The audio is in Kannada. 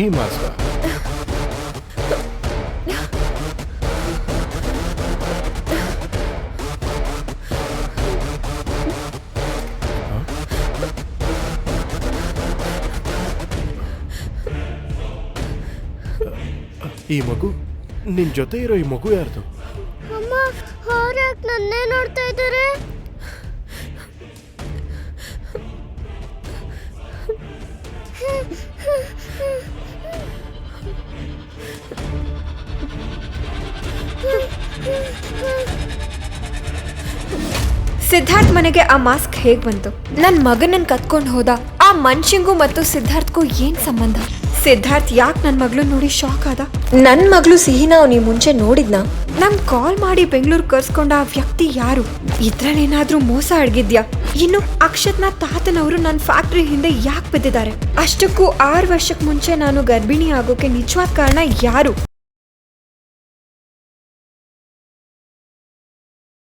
ಈ ಮಾಸ್ಕ ಈ ಮಗು ನಿನ್ ಜೊತೆ ಇರೋ ಈ ಮಗು ಯಾರ್ದು? ಅಮ್ಮ, ಅವ್ರ್ಯಾಕ್ ನನ್ನೇ ನೋಡ್ತಾ ಇದ್ದಾರೆ? ಸಿದ್ಧಾರ್ಥ್ ಮನೆಗೆ ಆ ಮಾಸ್ಕ್ ಹೇಗ್ ಬಂತು? ನನ್ ಮಗನನ್ನ ಕತ್ಕೊಂಡು ಹೋದ. ಆ ಮನುಷ್ಯಂಗೂ ಮತ್ತು ಸಿದ್ಧಾರ್ಥ್ಗೂ ಏನ್ ಸಂಬಂಧ? ಸಿದ್ಧಾರ್ಥ್ ಯಾಕೆ ನನ್ ಮಗಳು ನೋಡಿ ಶಾಕ್ ಆದ? ನನ್ ಮಗಳು ಸಿಹಿನ ಅವ್ನಿ ಮುಂಚೆ ನೋಡಿದ್ನ? ನಮ್ ಕಾಲ್ ಮಾಡಿ ಬೆಂಗಳೂರು ಕರ್ಸ್ಕೊಂಡ ಆ ವ್ಯಕ್ತಿ ಯಾರು? ಇದ್ರಲ್ಲೇನಾದ್ರೂ ಮೋಸ ಅಡ್ಗಿದ್ಯಾ? ಇನ್ನು ಅಕ್ಷತ್ನ ತಾತನವರು ನನ್ನ ಫ್ಯಾಕ್ಟ್ರಿ ಹಿಂದೆ ಯಾಕೆ ಬಿದ್ದಿದ್ದಾರೆ? ಅಷ್ಟಕ್ಕೂ 6 ವರ್ಷಕ್ಕೆ ಮುಂಚೆ ನಾನು ಗರ್ಭಿಣಿ ಆಗೋಕೆ ನಿಜವಾದ ಕಾರಣ ಯಾರು?